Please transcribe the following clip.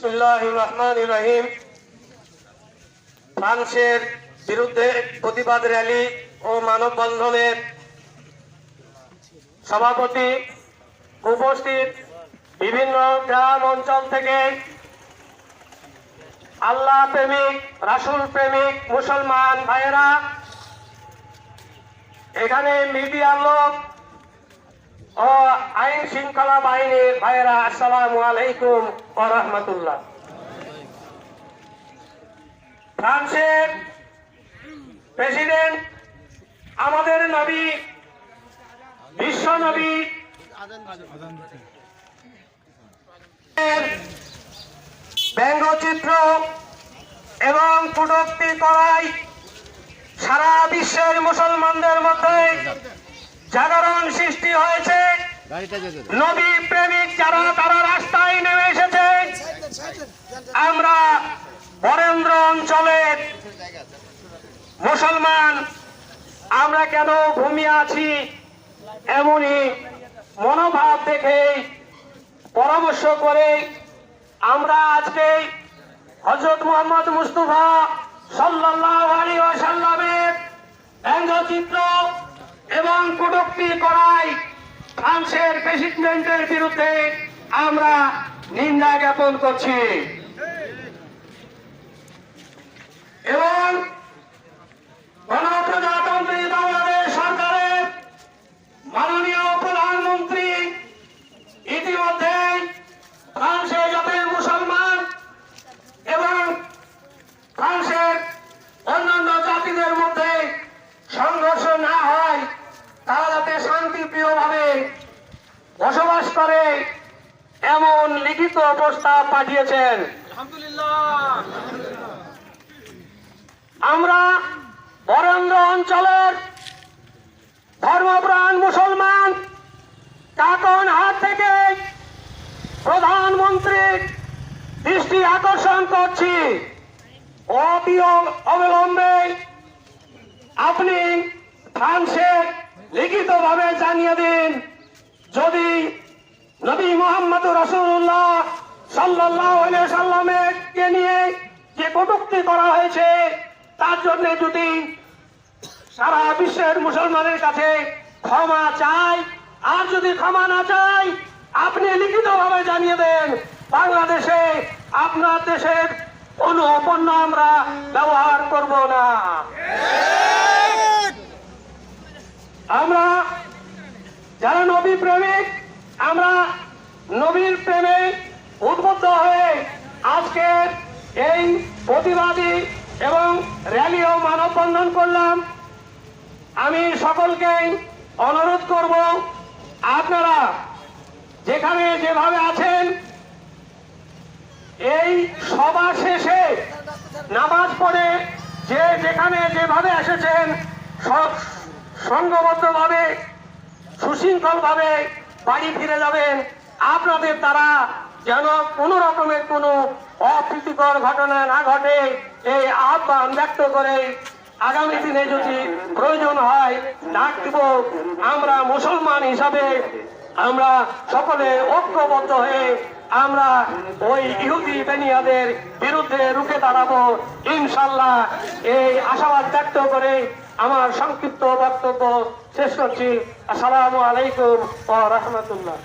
বিসমিল্লাহির রহমানির রহিম। ফ্রান্সের বিরুদ্ধে প্রতিবাদ র্যালি ও মানববন্ধনের সভাপতি উপস্থিত বিভিন্ন গ্রাম অঞ্চল থেকে আল্লাহ প্রেমিক, রাসূল প্রেমিক মুসলমান ভাইয়েরা, এখানে মিডিয়ার লোক ও আইন শৃঙ্খলা বাহিনীর ভাইয়েরা, আসসালামু আলাইকুম ওয়া রাহমাতুল্লাহ। ফ্রান্সের প্রেসিডেন্ট, আমাদের নবী, বিশ্ব নবী ব্যঙ্গচিত্র এবং কটূক্তি করায় সারা বিশ্বের মুসলমানদের মধ্যে জাগরণ সৃষ্টি হয়েছে। নবী প্রেমিক যারা, তারা রাস্তায় নেমে এসেছে। আমরা বরেন্দ্র অঞ্চলের মুসলমান, আমরা কেন ঘুমিয়ে আছি এমনই মনোভাব দেখে পরামর্শ করে আমরা আজকে হযরত মুহাম্মদ মুস্তাফা সাল্লাল্লাহু আলাইহি ওয়াসাল্লামের ব্যঙ্গচিত্র এবং কটূক্তি করায় ফ্রান্সের প্রেসিডেন্টের বিরুদ্ধে আমরা নিন্দা জ্ঞাপন করছি এবং গণপ্রজাতন্ত্রী বাংলাদেশ সরকারের মাননীয় প্রধানমন্ত্রী ইতিমধ্যে ফ্রান্সে যত মুসলমান এবং ফ্রান্সের অন্যান্য জাতিদের মধ্যে সংঘর্ষ না হয়, তারা যাতে শান্তিপ্রিয়ভাবে বসবাস করে এমন লিখিত প্রস্তাব পাঠিয়েছেন। আমরা বরেন্দ্র অঞ্চলের ধর্মপ্রাণ মুসলমান কাকন হাট থেকে প্রধানমন্ত্রীর দৃষ্টি আকর্ষণ করছি, অবিলম্বে আপনি ফ্রান্সে লিখিতভাবে জানিয়ে দিন, যদি নবী মুহাম্মদ রাসূলুল্লাহ সাল্লাল্লাহু আলাইহি ওয়াসাল্লামকে নিয়ে যে কটূক্তি করা হয়েছে তার জন্য যদি সারা বিশ্বের মুসলমানের কাছে ক্ষমা চাই, আর যদি ক্ষমা না চাই আপনি লিখিতভাবে জানিয়ে দেন, বাংলাদেশে আপনার দেশের কোন পণ্য আমরা ব্যবহার করব না। আমরা যারা নবী প্রেমিক, আমরা নবীর প্রেমে উদ্বুদ্ধ হয়ে আজকের এই প্রতিবাদী এবং র্যালি ও মানববন্ধন করলাম। আমি সকলকে অনুরোধ করব, আপনারা যেখানে যেভাবে আছেন, এই সভা শেষে নামাজ পড়ে যে যেখানে যেভাবে এসেছেন সব সংঘবদ্ধভাবে সুশৃঙ্খলভাবে বাড়ি ফিরে যাবেন। আপনাদের দ্বারা যেন কোনো রকমের কোনো অপ্রীতিকর ঘটনা না ঘটে এই আহ্বান ব্যক্ত করে আগামী দিনে যদি প্রয়োজন হয় ডাক দিব। আমরা মুসলমান হিসাবে আমরা সকলে ঐক্যবদ্ধ হয়ে আমরা ওই ইহুদি বেনিয়াদের বিরুদ্ধে রুখে দাঁড়াবো ইনশাল্লাহ। এই আশাবাদ ব্যক্ত করে আমার সংক্ষিপ্ত বক্তব্য শেষ করছি। আসসালামু আলাইকুম ওয়া রাহমাতুল্লাহ।